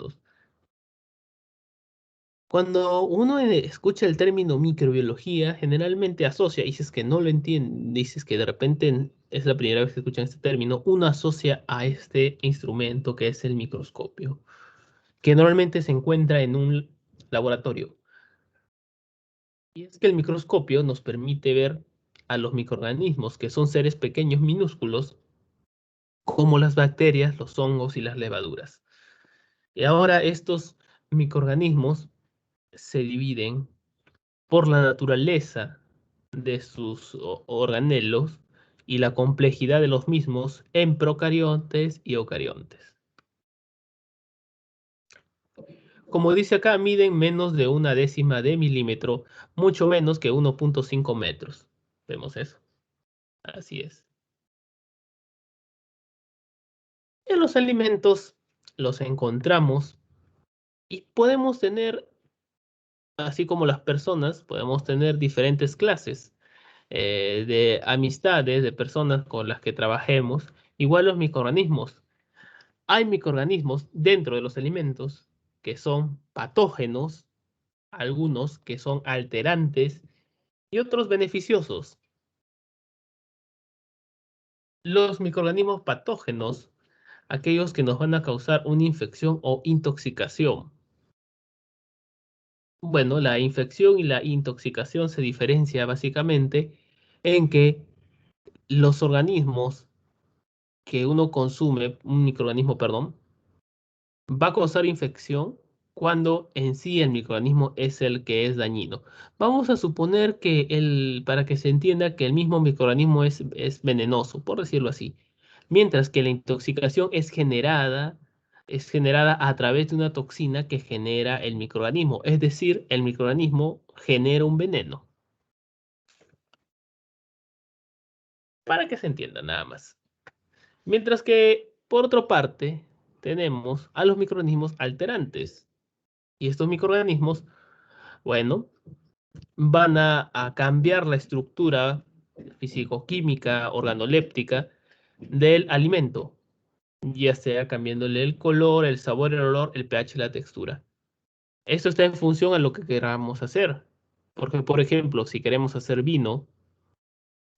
minutos. Cuando uno escucha el término microbiología, generalmente asocia, y dices que no lo entiende, dices que de repente es la primera vez que escuchan este término, uno asocia a este instrumento que es el microscopio, que normalmente se encuentra en un laboratorio. Y es que el microscopio nos permite ver a los microorganismos, que son seres pequeños minúsculos, como las bacterias, los hongos y las levaduras. Y ahora estos microorganismos se dividen por la naturaleza de sus organelos y la complejidad de los mismos en procariontes y eucariontes. Como dice acá, miden menos de 1/10 de milímetro, mucho menos que 1,5 metros. Vemos eso. Así es. En los alimentos los encontramos y podemos tener, así como las personas, podemos tener diferentes clases de amistades, de personas con las que trabajemos. Igual los microorganismos. Hay microorganismos dentro de los alimentos que son patógenos, algunos que son alterantes y otros beneficiosos. Los microorganismos patógenos, aquellos que nos van a causar una infección o intoxicación. Bueno, la infección y la intoxicación se diferencia básicamente en que los organismos que uno consume, un microorganismo, perdón, va a causar infección cuando en sí el microorganismo es el que es dañino. Vamos a suponer que para que se entienda que el mismo microorganismo es venenoso, por decirlo así. Mientras que la intoxicación es generada a través de una toxina que genera el microorganismo. Es decir, el microorganismo genera un veneno. Para que se entienda nada más. Mientras que, por otra parte, tenemos a los microorganismos alterantes. Y estos microorganismos, bueno, van a cambiar la estructura físico-química, organoléptica del alimento, ya sea cambiándole el color, el sabor, el olor, el pH y la textura. Esto está en función a lo que queramos hacer. Porque, por ejemplo, si queremos hacer vino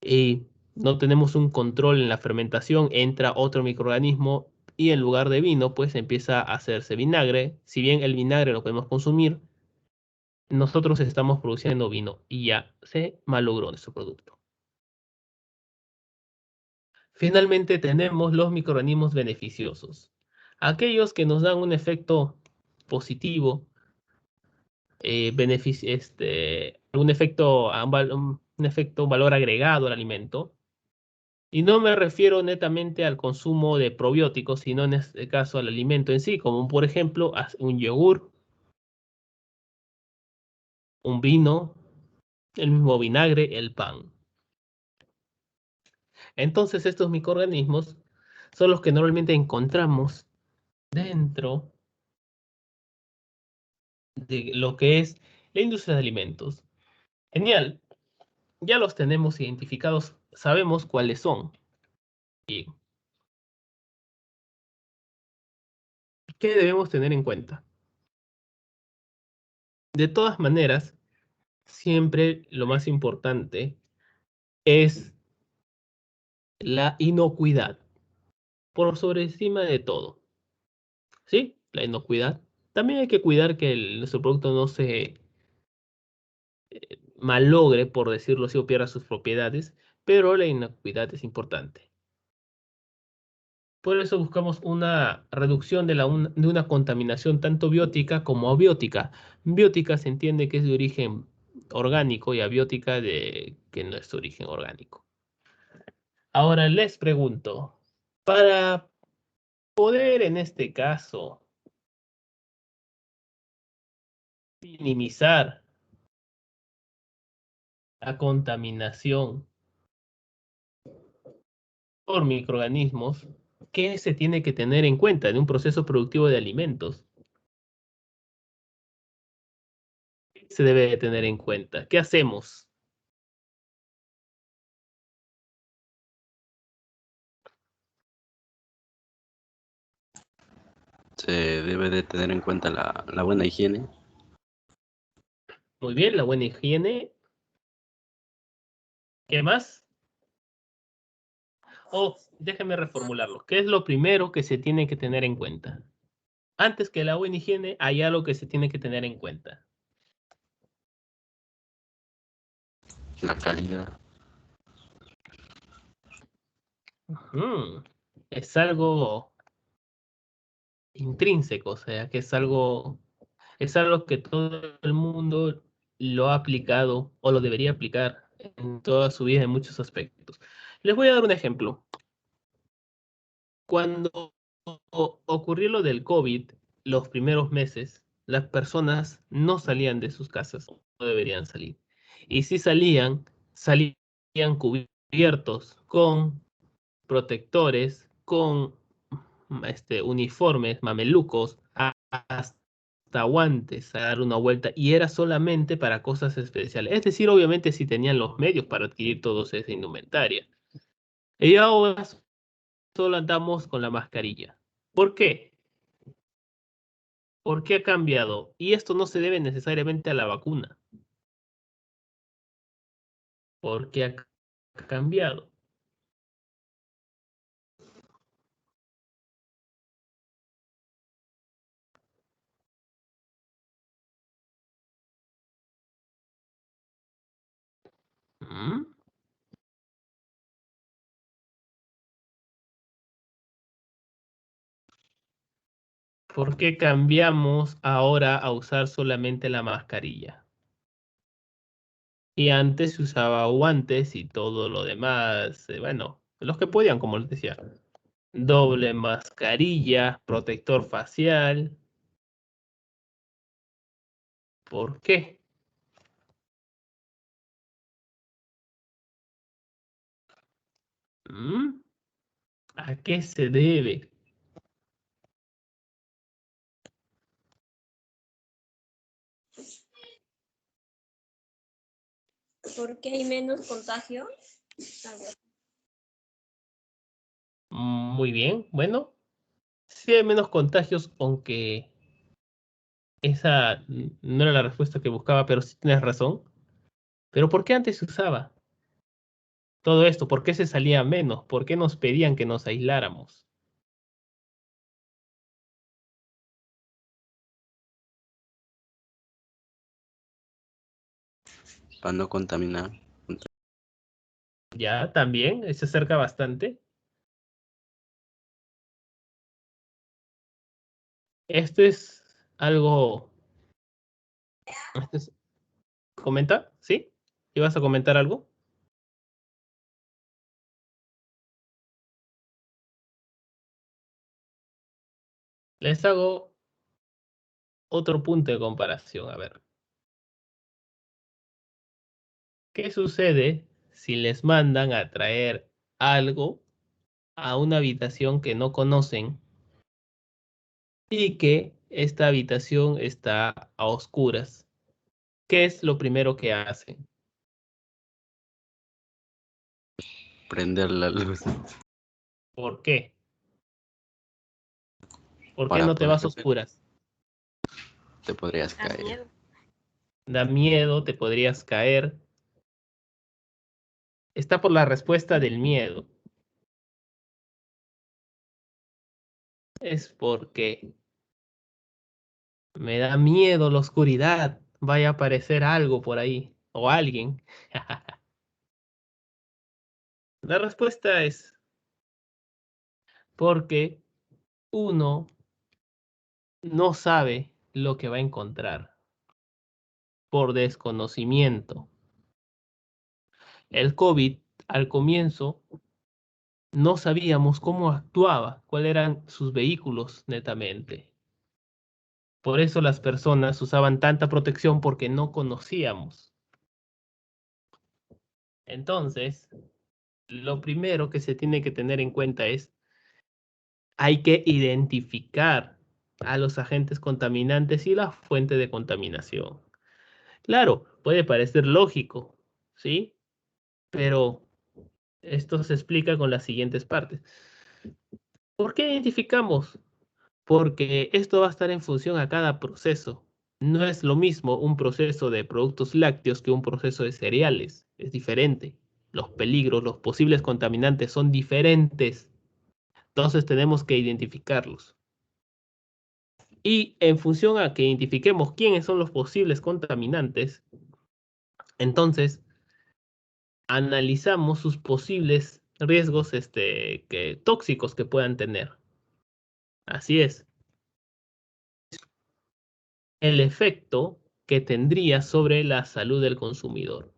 y no tenemos un control en la fermentación, entra otro microorganismo y en lugar de vino, pues empieza a hacerse vinagre. Si bien el vinagre lo podemos consumir, nosotros estamos produciendo vino y ya se malogró nuestro producto. Finalmente tenemos los microorganismos beneficiosos, aquellos que nos dan un efecto positivo, un efecto, un efecto valor agregado al alimento. Y no me refiero netamente al consumo de probióticos, sino en este caso al alimento en sí, como por ejemplo un yogur, un vino, el mismo vinagre, el pan. Entonces estos microorganismos son los que normalmente encontramos dentro de lo que es la industria de alimentos. Genial, ya los tenemos identificados, sabemos cuáles son. ¿Y qué debemos tener en cuenta? De todas maneras, siempre lo más importante es la inocuidad, por sobre encima de todo. ¿Sí? La inocuidad. También hay que cuidar que nuestro producto no se malogre, por decirlo así, o pierda sus propiedades, pero la inocuidad es importante. Por eso buscamos una reducción de una contaminación tanto biótica como abiótica. Biótica se entiende que es de origen orgánico y abiótica de que no es de origen orgánico. Ahora les pregunto, para poder en este caso minimizar la contaminación por microorganismos, ¿qué se tiene que tener en cuenta en un proceso productivo de alimentos? ¿Qué se debe de tener en cuenta? ¿Qué hacemos? Se debe de tener en cuenta la buena higiene. Muy bien, la buena higiene. ¿Qué más? Oh, déjeme reformularlo. ¿Qué es lo primero que se tiene que tener en cuenta? Antes que la buena higiene, hay algo que se tiene que tener en cuenta. La calidad. Es algo intrínseco, o sea, que es algo que todo el mundo lo ha aplicado o lo debería aplicar en toda su vida en muchos aspectos. Les voy a dar un ejemplo. Cuando ocurrió lo del COVID, los primeros meses, las personas no salían de sus casas, no deberían salir. Y si salían, salían cubiertos con protectores, con uniformes, mamelucos, hasta guantes a dar una vuelta, y era solamente para cosas especiales. Es decir, obviamente si tenían los medios para adquirir toda esa indumentaria. Y ahora solo andamos con la mascarilla. ¿Por qué? ¿Por qué ha cambiado? Y esto no se debe necesariamente a la vacuna. ¿Por qué ha cambiado? ¿Mm? ¿Por qué cambiamos ahora a usar solamente la mascarilla? Y antes se usaba guantes y todo lo demás, bueno, los que podían, como les decía. Doble mascarilla, protector facial. ¿Por qué? ¿Mm? ¿A qué se debe? ¿Por qué hay menos contagio? Muy bien, bueno, sí hay menos contagios, aunque esa no era la respuesta que buscaba, pero sí tienes razón. ¿Pero por qué antes se usaba todo esto? ¿Por qué se salía menos? ¿Por qué nos pedían que nos aisláramos? Para no contaminar. Ya, también, se acerca bastante. Esto es algo... esto es- ¿Comenta? ¿Sí? ¿Ibas a comentar algo? Les hago otro punto de comparación. A ver, ¿qué sucede si les mandan a traer algo a una habitación que no conocen y que esta habitación está a oscuras? ¿Qué es lo primero que hacen? Prender la luz ¿Por qué? ¿Por qué para no te poder vas a oscuras? te podrías Da caer. miedo. Da miedo, te podrías caer. Está por la respuesta del miedo. Es porque me da miedo la oscuridad. Vaya a aparecer algo por ahí. O alguien. La respuesta es porque uno no sabe lo que va a encontrar por desconocimiento. El COVID, al comienzo, no sabíamos cómo actuaba, cuáles eran sus vehículos netamente. Por eso las personas usaban tanta protección porque no conocíamos. Entonces, lo primero que se tiene que tener en cuenta es, hay que identificar a los agentes contaminantes y la fuente de contaminación. Claro, puede parecer lógico, ¿sí? Pero esto se explica con las siguientes partes. ¿Por qué identificamos? porque esto va a estar en función a cada proceso. No es lo mismo un proceso de productos lácteos que un proceso de cereales. Es diferente. Los peligros, los posibles contaminantes son diferentes. Entonces tenemos que identificarlos. Y en función a que identifiquemos quiénes son los posibles contaminantes, entonces analizamos sus posibles riesgos tóxicos que puedan tener. Así es. El efecto que tendría sobre la salud del consumidor.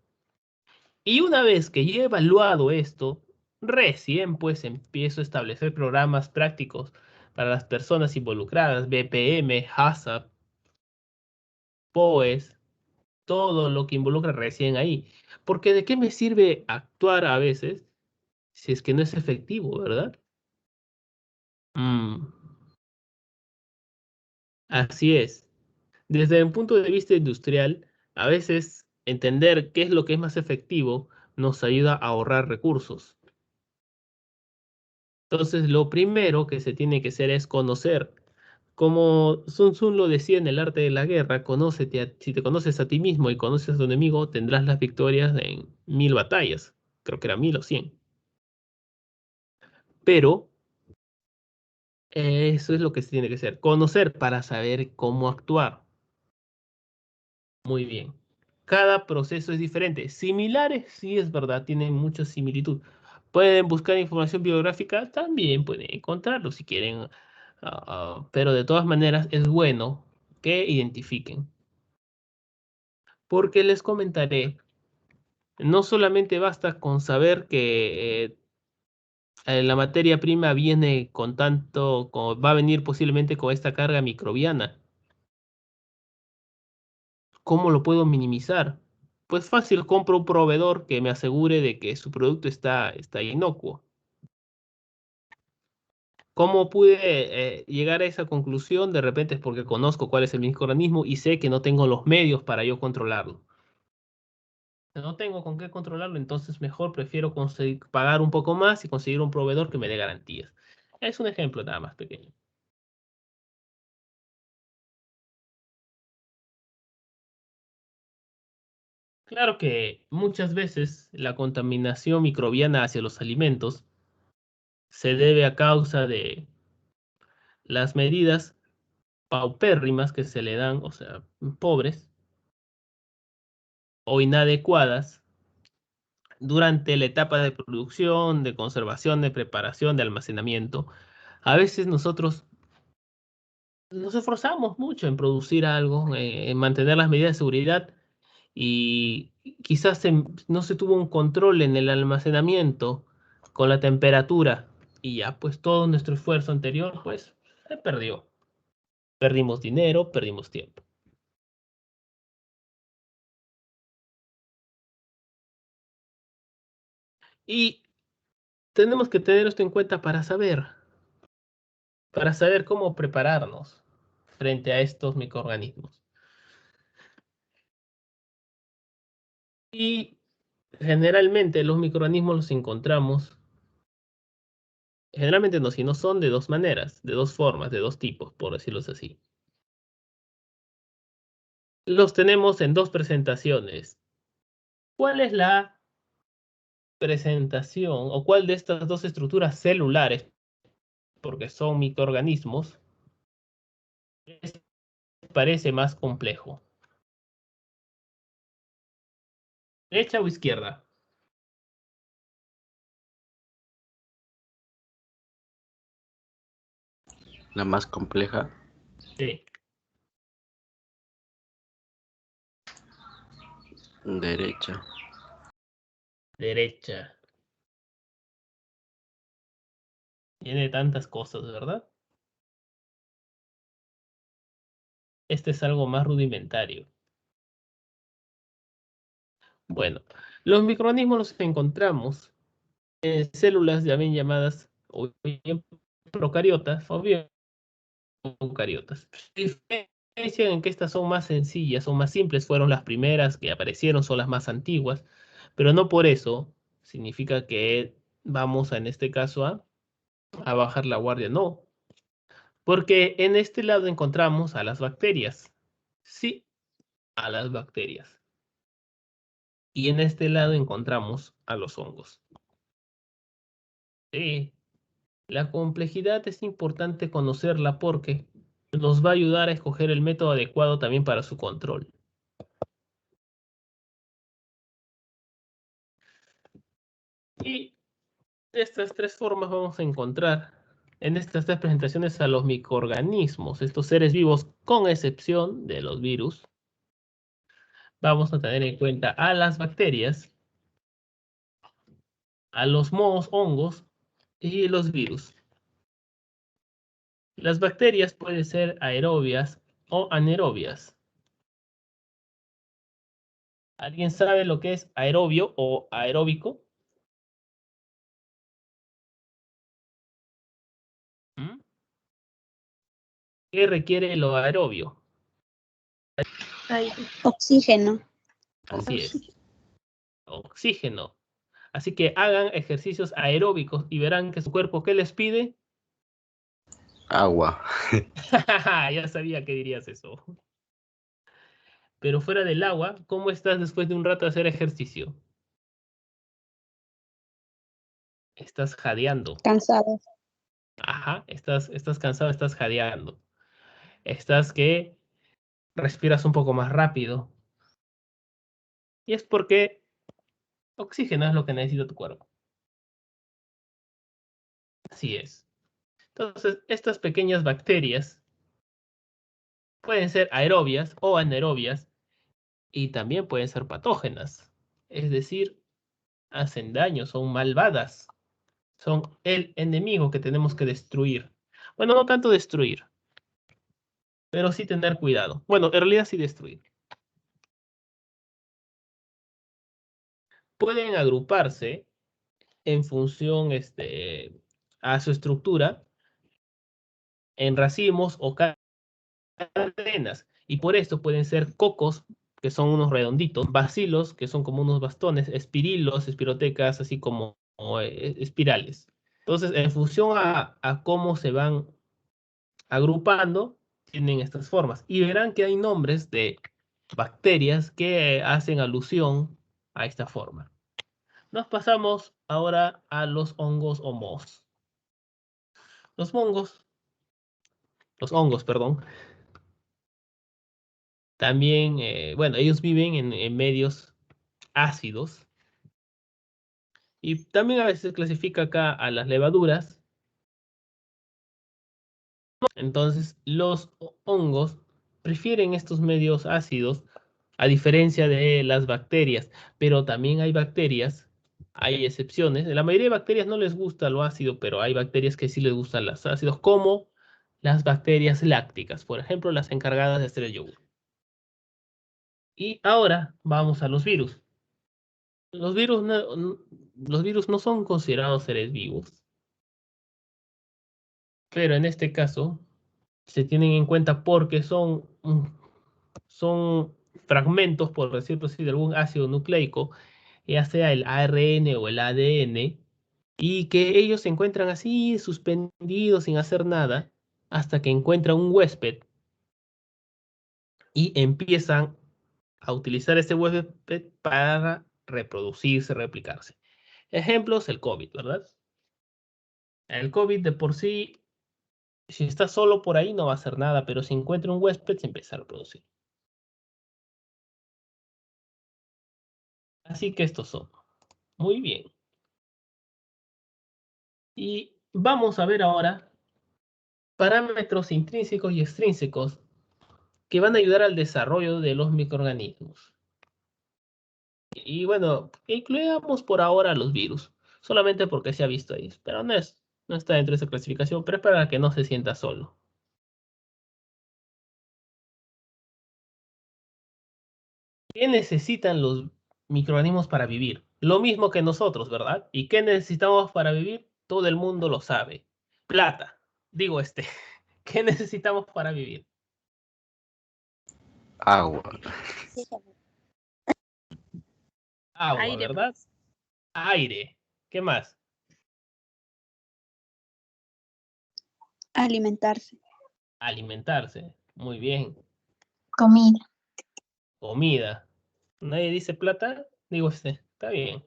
Y una vez que ya he evaluado esto, recién pues empiezo a establecer programas prácticos para las personas involucradas, BPM, HACCP, POES, todo lo que involucra recién ahí. Porque ¿de qué me sirve actuar a veces si es que no es efectivo, verdad? Así es. Desde un punto de vista industrial, a veces entender qué es lo que es más efectivo nos ayuda a ahorrar recursos. Entonces, lo primero que se tiene que hacer es conocer. Como Sun Tzu lo decía en el arte de la guerra, si te conoces a ti mismo y conoces a tu enemigo, tendrás las victorias en 1000 batallas. Creo que era 1000 o 100. Pero eso es lo que se tiene que hacer. Conocer para saber cómo actuar. Muy bien. Cada proceso es diferente. Similares, sí es verdad, tienen mucha similitud. Pueden buscar información biográfica, también pueden encontrarlo si quieren. Pero de todas maneras es bueno que identifiquen. Porque les comentaré, no solamente basta con saber que la materia prima viene con tanto, va a venir posiblemente con esta carga microbiana. ¿Cómo lo puedo minimizar? Pues fácil, compro un proveedor que me asegure de que su producto está inocuo. ¿Cómo pude llegar a esa conclusión? De repente es porque conozco cuál es el microorganismo y sé que no tengo los medios para yo controlarlo. No tengo con qué controlarlo, entonces mejor prefiero pagar un poco más y conseguir un proveedor que me dé garantías. Es un ejemplo nada más pequeño. Claro que muchas veces la contaminación microbiana hacia los alimentos se debe a causa de las medidas paupérrimas que se le dan, o sea, pobres o inadecuadas durante la etapa de producción, de conservación, de preparación, de almacenamiento. A veces nosotros nos esforzamos mucho en producir algo, en mantener las medidas de seguridad y quizás no se tuvo un control en el almacenamiento con la temperatura y ya pues todo nuestro esfuerzo anterior pues se perdió. Perdimos dinero, perdimos tiempo. Y tenemos que tener esto en cuenta para saber cómo prepararnos frente a estos microorganismos. Y generalmente los microorganismos los encontramos, generalmente no, sino son de dos maneras, de dos formas, de dos tipos, por decirlo así. Los tenemos en dos presentaciones. ¿Cuál es la presentación o cuál de estas dos estructuras celulares, porque son microorganismos, les parece más complejo? ¿Derecha o izquierda? La más compleja, Sí, derecha. derecha. Tiene tantas cosas, ¿verdad? Este es algo más rudimentario. Bueno, los microorganismos los encontramos en células ya bien llamadas o bien procariotas o bien eucariotas. Se diferencian en que estas son más sencillas, son más simples, fueron las primeras que aparecieron, son las más antiguas, pero no por eso significa que vamos en este caso a bajar la guardia, no. Porque en este lado encontramos a las bacterias. Sí, a las bacterias. Y en este lado encontramos a los hongos. Sí, la complejidad es importante conocerla porque nos va a ayudar a escoger el método adecuado también para su control. Y de estas tres formas vamos a encontrar en estas tres presentaciones a los microorganismos, estos seres vivos, con excepción de los virus. Vamos a tener en cuenta a las bacterias, a los mohos, hongos y los virus. Las bacterias pueden ser aerobias o anaerobias. ¿Alguien sabe lo que es aerobio o aeróbico? ¿Mm? ¿Qué requiere lo aerobio? Oxígeno. Así es, oxígeno. Así que hagan ejercicios aeróbicos y verán que su cuerpo, ¿qué les pide? Agua. Ya sabía que dirías eso. Pero fuera del agua, ¿cómo estás después de un rato de hacer ejercicio? Estás jadeando. Cansado. Ajá, estás cansado, estás jadeando. Estás que respiras un poco más rápido. Y es porque oxígeno es lo que necesita tu cuerpo. Así es. Entonces, estas pequeñas bacterias pueden ser aerobias o anaerobias y también pueden ser patógenas. Es decir, hacen daño, son malvadas. Son el enemigo que tenemos que destruir. Bueno, no tanto destruir, pero sí tener cuidado. Bueno, en realidad sí destruir. Pueden agruparse en función a su estructura en racimos o cadenas. Y por esto pueden ser cocos, que son unos redonditos, bacilos, que son como unos bastones, espirilos, espirotecas, así como espirales. Entonces, en función a cómo se van agrupando, tienen estas formas. Y verán que hay nombres de bacterias que hacen alusión a esta forma. Nos pasamos ahora a los hongos o mohos. Los hongos, perdón, también, bueno, ellos viven en medios ácidos. Y también a veces se clasifica acá a las levaduras. Entonces, los hongos prefieren estos medios ácidos a diferencia de las bacterias. Pero también hay bacterias, hay excepciones. La mayoría de bacterias no les gusta lo ácido, pero hay bacterias que sí les gustan los ácidos, como las bacterias lácticas, por ejemplo, las encargadas de hacer el yogur. Y ahora vamos a los virus. Los virus no son considerados seres vivos, pero en este caso se tienen en cuenta porque son fragmentos, por decirlo así, de algún ácido nucleico, ya sea el ARN o el ADN, y que ellos se encuentran así suspendidos sin hacer nada hasta que encuentran un huésped y empiezan a utilizar ese huésped para reproducirse, replicarse. Ejemplos, el COVID, ¿verdad? El COVID de por sí, si está solo por ahí no va a hacer nada, pero si encuentra un huésped se empieza a reproducir. Así que estos son. Muy bien. Y vamos a ver ahora parámetros intrínsecos y extrínsecos que van a ayudar al desarrollo de los microorganismos. Y bueno, incluíamos por ahora los virus, solamente porque se ha visto ahí, pero no está dentro de esa clasificación, pero es para que no se sienta solo. ¿Qué necesitan los microorganismos para vivir? Lo mismo que nosotros, ¿verdad? ¿Y qué necesitamos para vivir? Todo el mundo lo sabe. Plata. Digo, ¿qué necesitamos para vivir? Agua. Agua, Aire. ¿verdad? Aire. ¿Qué más? Alimentarse. Alimentarse. Muy bien. Comida. Comida. ¿Nadie dice plata? Digo está bien.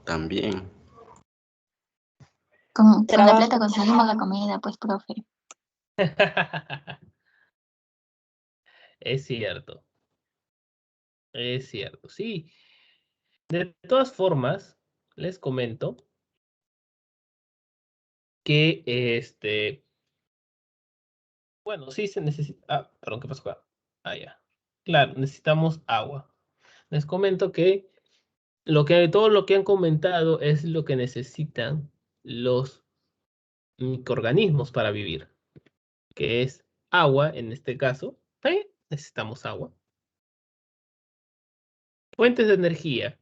También. Con la Trabajo. plata conseguimos la comida, pues, profe. Es cierto. Es cierto, sí. De todas formas, les comento que bueno, sí se necesita. Ah, perdón, ¿qué pasó acá? Ah, ya. Claro, necesitamos agua. Les comento que todo lo que han comentado es lo que necesitan los microorganismos para vivir, que es agua en este caso. ¿Sí? Necesitamos agua. Fuentes de energía.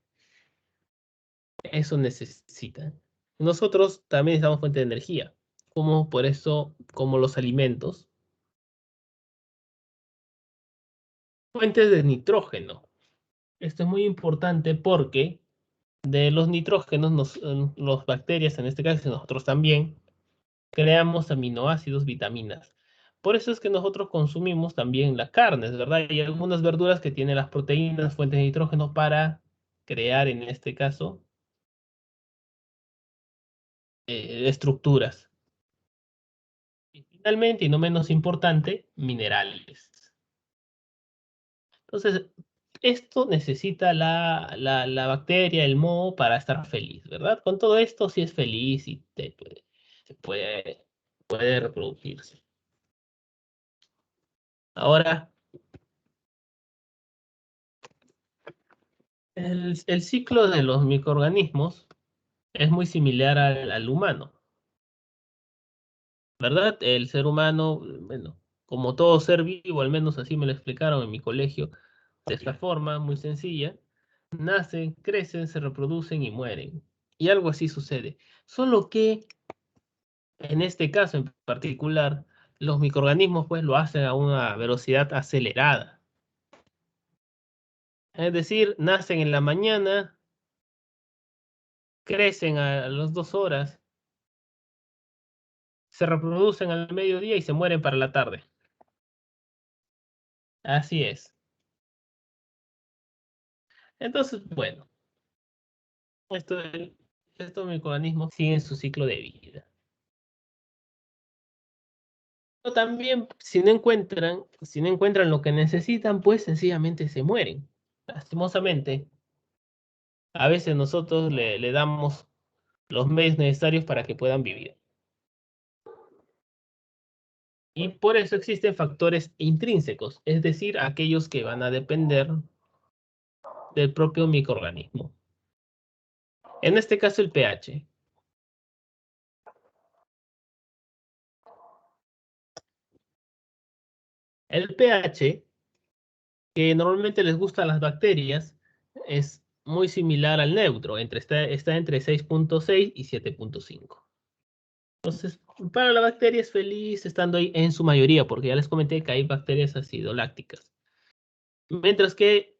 Eso necesitan. Nosotros también necesitamos fuente de energía, como por eso, como los alimentos. Fuentes de nitrógeno. Esto es muy importante porque de los nitrógenos, los bacterias, en este caso, y nosotros también, creamos aminoácidos, vitaminas. Por eso es que nosotros consumimos también la carne, ¿verdad? Y algunas verduras que tienen las proteínas, fuentes de nitrógeno para crear, en este caso, estructuras. Y finalmente, y no menos importante, minerales. Entonces, esto necesita la bacteria, el moho, para estar feliz, ¿verdad? Con todo esto, sí es feliz y se puede reproducirse. Ahora, el ciclo de los microorganismos es muy similar al humano, ¿verdad? El ser humano, bueno, como todo ser vivo, al menos así me lo explicaron en mi colegio, de esta forma muy sencilla, nacen, crecen, se reproducen y mueren. Y algo así sucede. Solo que en este caso en particular, los microorganismos pues lo hacen a una velocidad acelerada. Es decir, nacen en la mañana, crecen a las 2 horas, se reproducen al mediodía y se mueren para la tarde. Así es. Entonces, bueno, esto, estos microorganismos siguen su ciclo de vida. Pero también, si no encuentran lo que necesitan, pues sencillamente se mueren. Lastimosamente, a veces nosotros le damos los medios necesarios para que puedan vivir. Y por eso existen factores intrínsecos, es decir, aquellos que van a depender del propio microorganismo. En este caso, el pH. El pH, que normalmente les gusta a las bacterias, es muy similar al neutro, está entre 6.6 y 7.5. Entonces, para la bacteria es feliz estando ahí en su mayoría, porque ya les comenté que hay bacterias acidolácticas. Mientras que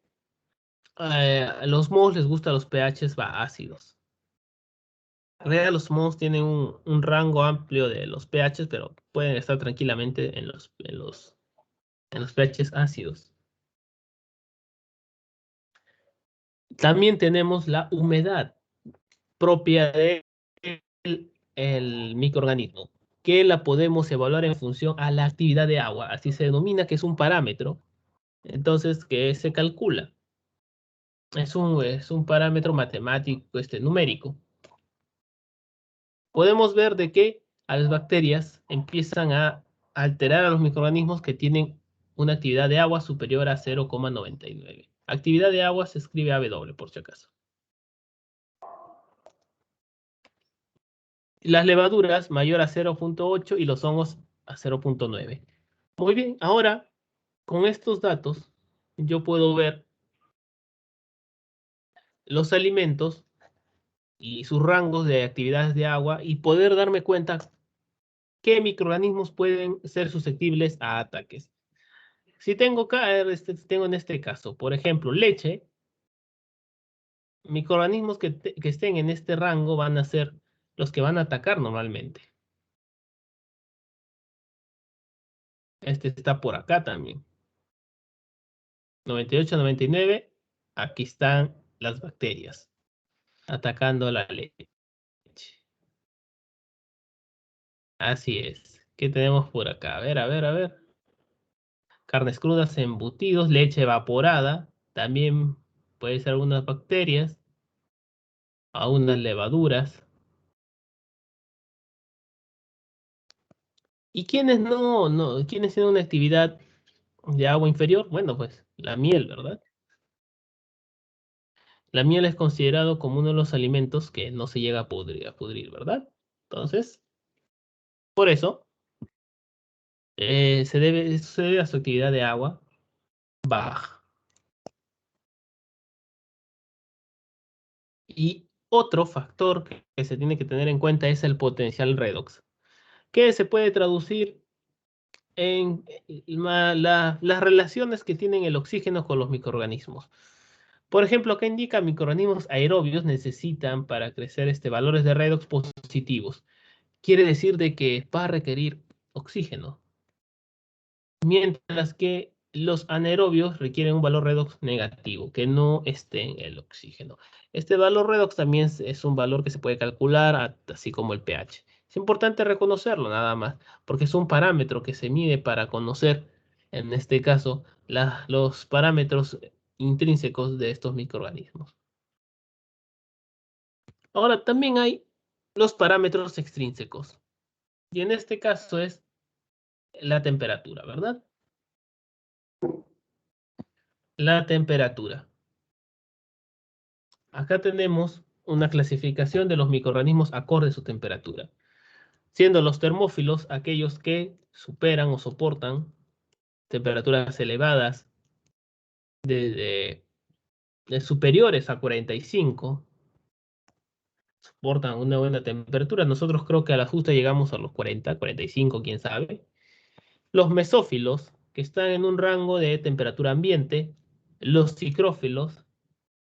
a los mohos les gustan los pHs ácidos. En realidad los mohos tienen un rango amplio de los pHs, pero pueden estar tranquilamente en los pHs ácidos. También tenemos la humedad propia del microorganismo, que la podemos evaluar en función a la actividad de agua. Así se denomina, que es un parámetro. Entonces, que se calcula. Es un parámetro matemático, numérico. Podemos ver de que a las bacterias empiezan a alterar a los microorganismos que tienen una actividad de agua superior a 0,99. Actividad de agua se escribe AW, por si acaso. Las levaduras mayor a 0.8 y los hongos a 0.9. Muy bien, ahora con estos datos yo puedo ver los alimentos y sus rangos de actividades de agua y poder darme cuenta qué microorganismos pueden ser susceptibles a ataques. Si tengo en este caso, por ejemplo, leche, microorganismos que estén en este rango van a ser los que van a atacar normalmente. Este está por acá también. 98, 99. Aquí están las bacterias atacando la leche. Así es. ¿Qué tenemos por acá? A ver, a ver, a ver. Carnes crudas, embutidos, leche evaporada. También puede ser algunas bacterias, algunas levaduras. ¿Y quienes quienes tienen una actividad de agua inferior? Bueno, pues la miel, ¿verdad? La miel es considerado como uno de los alimentos que no se llega a pudrir, ¿verdad? Entonces, por eso se debe a su actividad de agua baja. Y otro factor que se tiene que tener en cuenta es el potencial redox, que se puede traducir en las relaciones que tienen el oxígeno con los microorganismos. Por ejemplo, acá indica microorganismos aerobios necesitan para crecer valores de redox positivos. Quiere decir de que va a requerir oxígeno, mientras que los anaerobios requieren un valor redox negativo, que no esté en el oxígeno. Este valor redox también es un valor que se puede calcular, así como el pH. Es importante reconocerlo nada más, porque es un parámetro que se mide para conocer, en este caso, los parámetros intrínsecos de estos microorganismos. Ahora, también hay los parámetros extrínsecos, y en este caso es la temperatura, ¿verdad? La temperatura. Acá tenemos una clasificación de los microorganismos acorde a su temperatura, siendo los termófilos aquellos que superan o soportan temperaturas elevadas de superiores a 45, soportan una buena temperatura. Nosotros creo que a la justa llegamos a los 40, 45, quién sabe. Los mesófilos, que están en un rango de temperatura ambiente. Los psicrófilos,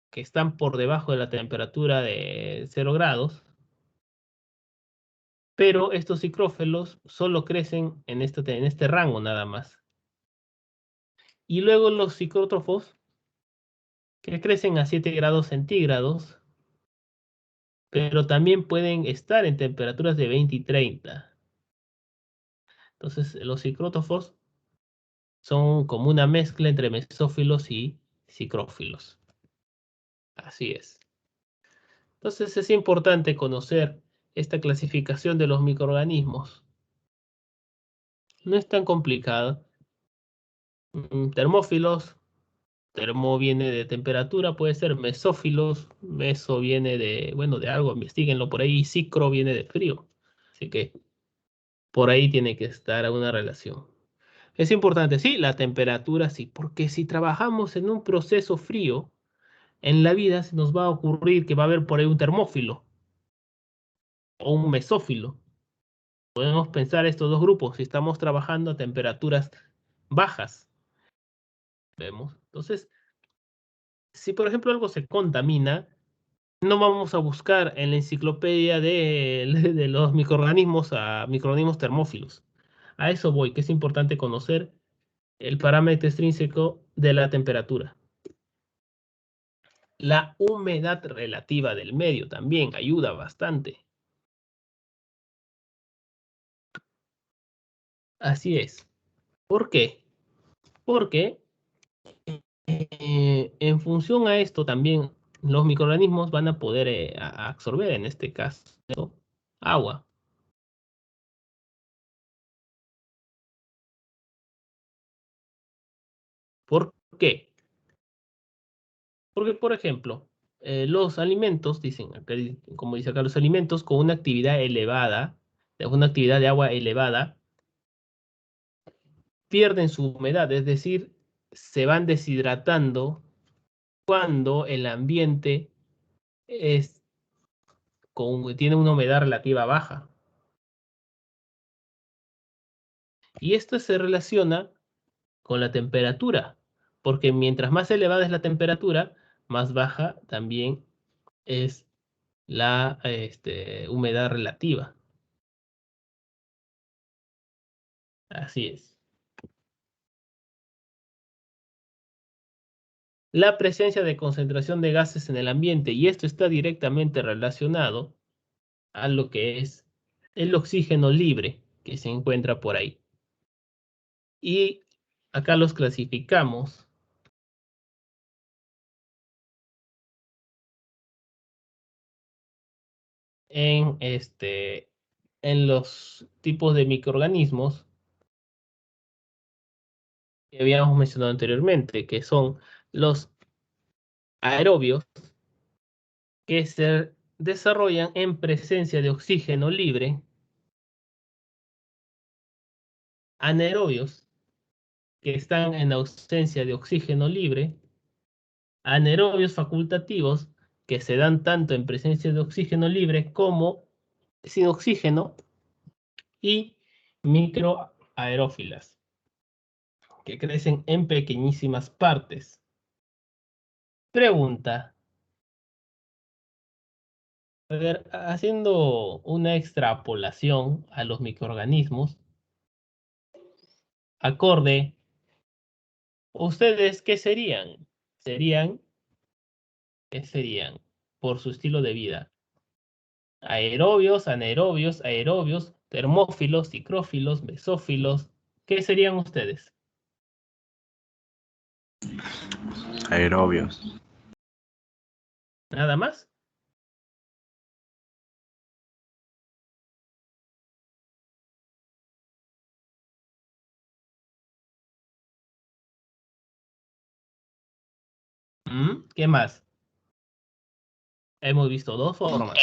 que están por debajo de la temperatura de 0 grados. Pero estos psicrófilos solo crecen en este rango nada más. Y luego los psicótrofos, que crecen a 7 grados centígrados, pero también pueden estar en temperaturas de 20 y 30. Entonces, los psicrótrofos son como una mezcla entre mesófilos y psicrófilos. Así es. Entonces, es importante conocer esta clasificación de los microorganismos. No es tan complicado. Termófilos, termo viene de temperatura, puede ser mesófilos, meso viene de, bueno, de algo, investiguenlo por ahí, cicro viene de frío. Así que por ahí tiene que estar una relación. Es importante, sí, la temperatura, sí, porque si trabajamos en un proceso frío, en la vida se nos va a ocurrir que va a haber por ahí un termófilo o un mesófilo. Podemos pensar estos dos grupos si estamos trabajando a temperaturas bajas. ¿Vemos? Entonces, si por ejemplo algo se contamina, no vamos a buscar en la enciclopedia de los microorganismos a microorganismos termófilos. A eso voy, que es importante conocer el parámetro extrínseco de la temperatura. La humedad relativa del medio también ayuda bastante. Así es. ¿Por qué? Porque en función a esto también los microorganismos van a poder absorber, en este caso, agua. ¿Por qué? Porque, por ejemplo, los alimentos, como dice acá, los alimentos con una actividad elevada, una actividad de agua elevada, pierden su humedad, es decir, se van deshidratando cuando el ambiente tiene una humedad relativa baja. Y esto se relaciona con la temperatura, porque mientras más elevada es la temperatura, más baja también es la humedad relativa. Así es. la presencia de concentración de gases en el ambiente, y esto está directamente relacionado a lo que es el oxígeno libre que se encuentra por ahí. Y acá los clasificamos en los tipos de microorganismos que habíamos mencionado anteriormente, que son los aerobios, que se desarrollan en presencia de oxígeno libre, anaerobios, que están en ausencia de oxígeno libre, anaerobios facultativos, que se dan tanto en presencia de oxígeno libre como sin oxígeno, y microaerófilas, que crecen en pequeñísimas partes. Pregunta. A ver, haciendo una extrapolación a los microorganismos, acorde, ¿ustedes qué serían? ¿Qué serían? Por su estilo de vida. Aerobios, anaerobios, aerobios, termófilos, cicrófilos, mesófilos. ¿Qué serían ustedes? Aerobios. ¿Nada más? ¿Qué más? Hemos visto dos formas.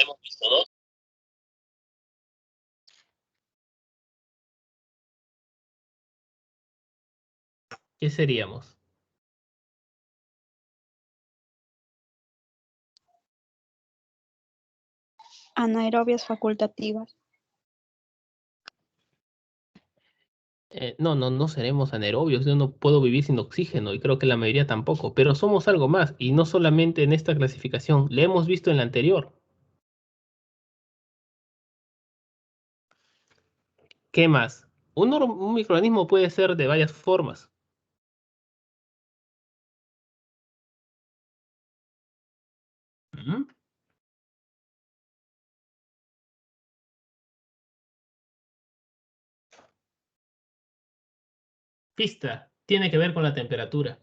¿Qué seríamos? Anaerobias facultativas. No seremos anaerobios. Yo no puedo vivir sin oxígeno y creo que la mayoría tampoco. Pero somos algo más y no solamente en esta clasificación. Le hemos visto en la anterior. ¿Qué más? Un microorganismo puede ser de varias formas. ¿Mm? Pista. Tiene que ver con la temperatura.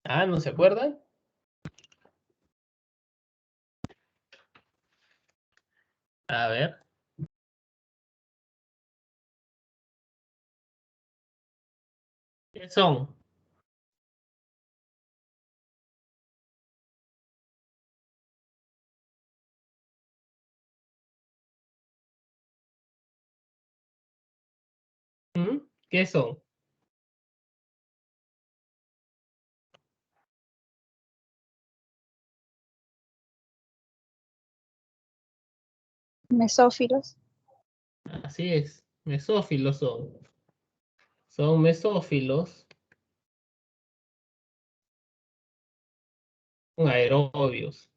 Ah, ¿no se acuerdan? A ver. ¿Qué son? ¿Qué son? Mesófilos. Así es. Mesófilos son. Son mesófilos. Aerobios.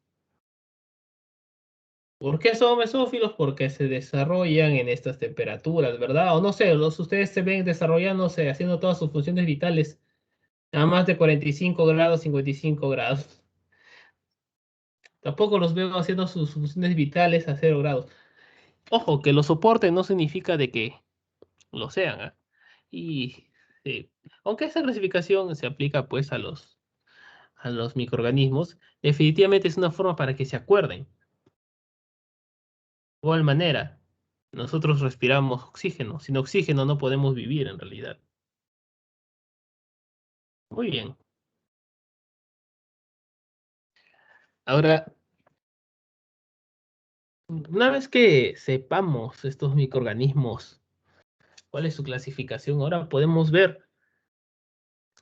¿Por qué son mesófilos? Porque se desarrollan en estas temperaturas, ¿verdad? O no sé, ustedes se ven desarrollándose, haciendo todas sus funciones vitales a más de 45 grados, 55 grados. Tampoco los veo haciendo sus funciones vitales a 0 grados. Ojo, que lo soporten no significa de que lo sean, ¿ah? Y sí, aunque esta clasificación se aplica pues a los microorganismos, definitivamente es una forma para que se acuerden. De igual manera, nosotros respiramos oxígeno. Sin oxígeno no podemos vivir en realidad. Muy bien. Ahora, una vez que sepamos estos microorganismos, cuál es su clasificación, ahora podemos ver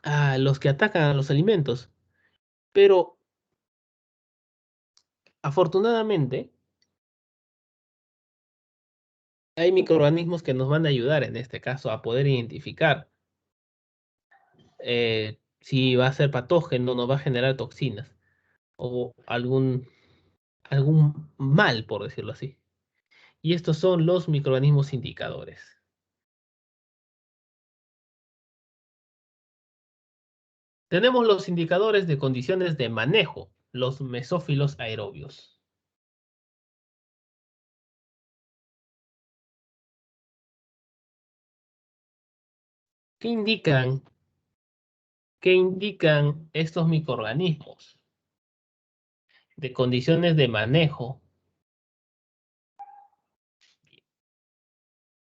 a los que atacan a los alimentos. Pero, afortunadamente, hay microorganismos que nos van a ayudar en este caso a poder identificar si va a ser patógeno, nos va a generar toxinas o algún mal, por decirlo así. Y estos son los microorganismos indicadores. Tenemos los indicadores de condiciones de manejo, los mesófilos aerobios. ¿Qué indican estos microorganismos de condiciones de manejo?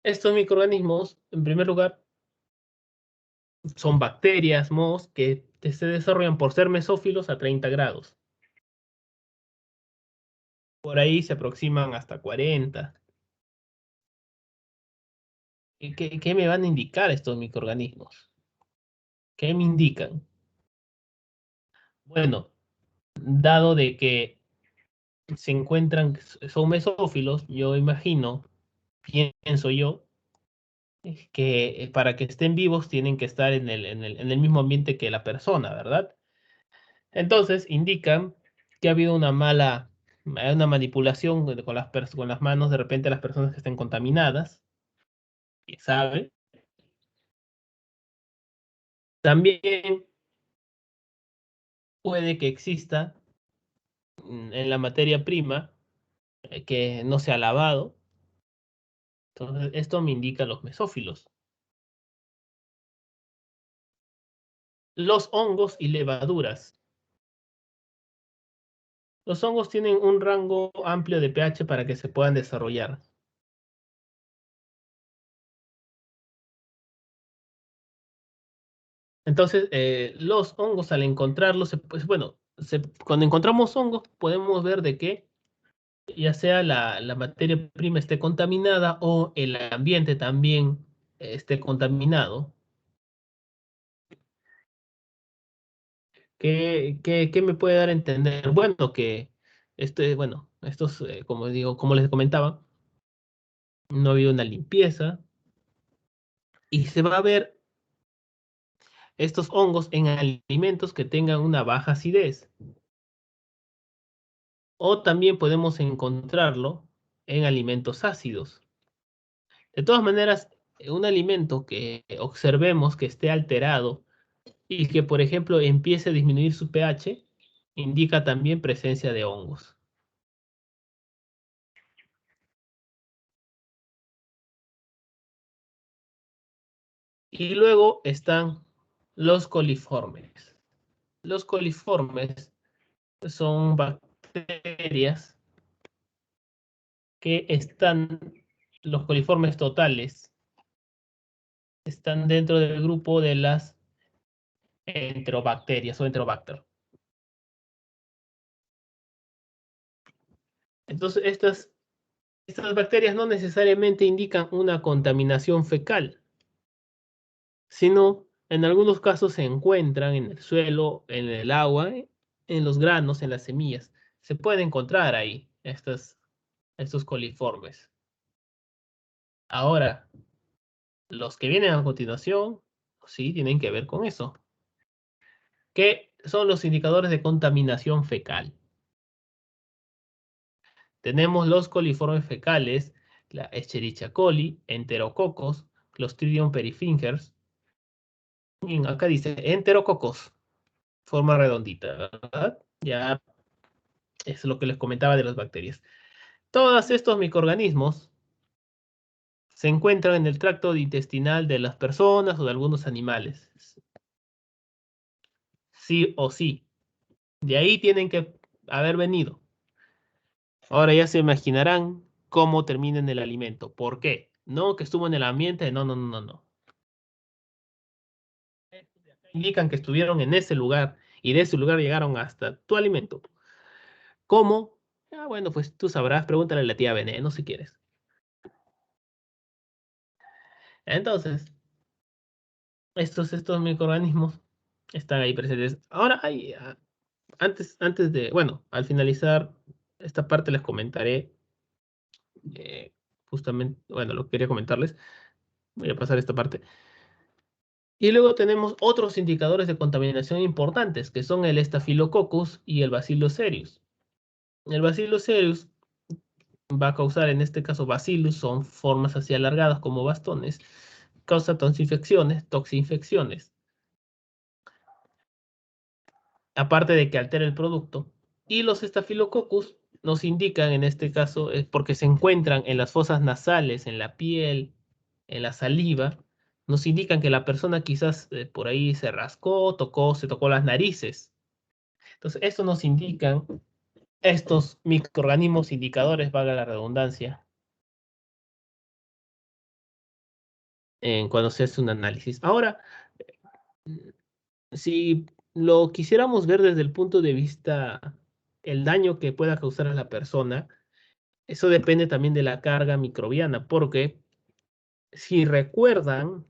Estos microorganismos, en primer lugar, son bacterias, mohos, que se desarrollan por ser mesófilos a 30 grados. Por ahí se aproximan hasta 40. ¿Qué me van a indicar estos microorganismos? ¿Qué me indican? Bueno, dado de que se encuentran, son mesófilos, yo imagino, pienso yo, que para que estén vivos tienen que estar en el mismo ambiente que la persona, ¿verdad? Entonces indican que ha habido una manipulación con las manos de repente las personas que estén contaminadas, ¿sabe? También puede que exista en la materia prima que no se ha lavado. Entonces, esto me indica los mesófilos. Los hongos y levaduras. Los hongos tienen un rango amplio de pH para que se puedan desarrollar. Entonces, los hongos al encontrarlos, pues, bueno, cuando encontramos hongos podemos ver de que ya sea la materia prima esté contaminada o el ambiente también esté contaminado. ¿Qué me puede dar a entender? Bueno, que estos, como digo, como les comentaba, no ha habido una limpieza y se va a ver estos hongos en alimentos que tengan una baja acidez. O también podemos encontrarlo en alimentos ácidos. De todas maneras, un alimento que observemos que esté alterado y que, por ejemplo, empiece a disminuir su pH, indica también presencia de hongos. Y luego están los coliformes. Los coliformes son bacterias que los coliformes totales, están dentro del grupo de las enterobacterias o enterobacter. Entonces, estas bacterias no necesariamente indican una contaminación fecal, sino en algunos casos se encuentran en el suelo, en el agua, en los granos, en las semillas. Se puede encontrar ahí estos coliformes. Ahora, los que vienen a continuación, sí, tienen que ver con eso. ¿Qué son los indicadores de contaminación fecal? Tenemos los coliformes fecales, la Escherichia coli, Enterococos, Clostridium perfringens. Acá dice Enterococos, forma redondita, ¿verdad? Ya es lo que les comentaba de las bacterias. Todos estos microorganismos se encuentran en el tracto intestinal de las personas o de algunos animales. Sí o sí. De ahí tienen que haber venido. Ahora ya se imaginarán cómo termina en el alimento. ¿Por qué? No que estuvo en el ambiente. No, no, no, no. Indican que estuvieron en ese lugar y de ese lugar llegaron hasta tu alimento. ¿Cómo? Ah, bueno, pues tú sabrás. Pregúntale a la tía Veneno si quieres. Entonces, estos microorganismos están ahí presentes. Ahora, al finalizar esta parte les comentaré justamente, bueno, lo quería comentarles. Voy a pasar esta parte. Y luego tenemos otros indicadores de contaminación importantes, que son el Staphylococcus y el Bacillus cereus. El Bacillus cereus va a causar, en este caso Bacillus, son formas así alargadas como bastones, causa toxinfecciones, aparte de que altera el producto. Y los Staphylococcus nos indican, en este caso, porque se encuentran en las fosas nasales, en la piel, en la saliva, nos indican que la persona quizás por ahí se rascó, se tocó las narices. Entonces, esto nos indican estos microorganismos indicadores, valga la redundancia, cuando se hace un análisis. Ahora, si lo quisiéramos ver desde el punto de vista, el daño que pueda causar a la persona, eso depende también de la carga microbiana, porque si recuerdan,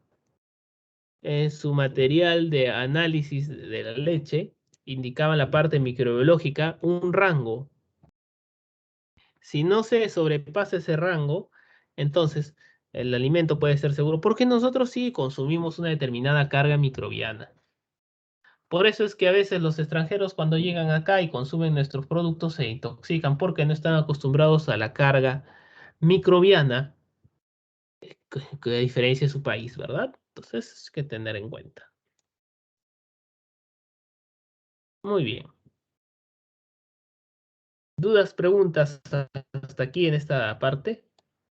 en su material de análisis de la leche, indicaba en la parte microbiológica un rango. Si no se sobrepasa ese rango, entonces el alimento puede ser seguro, porque nosotros sí consumimos una determinada carga microbiana. Por eso es que a veces los extranjeros cuando llegan acá y consumen nuestros productos se intoxican porque no están acostumbrados a la carga microbiana que diferencia su país, ¿verdad? Entonces hay que tener en cuenta. Muy bien. ¿Dudas, preguntas hasta aquí en esta parte?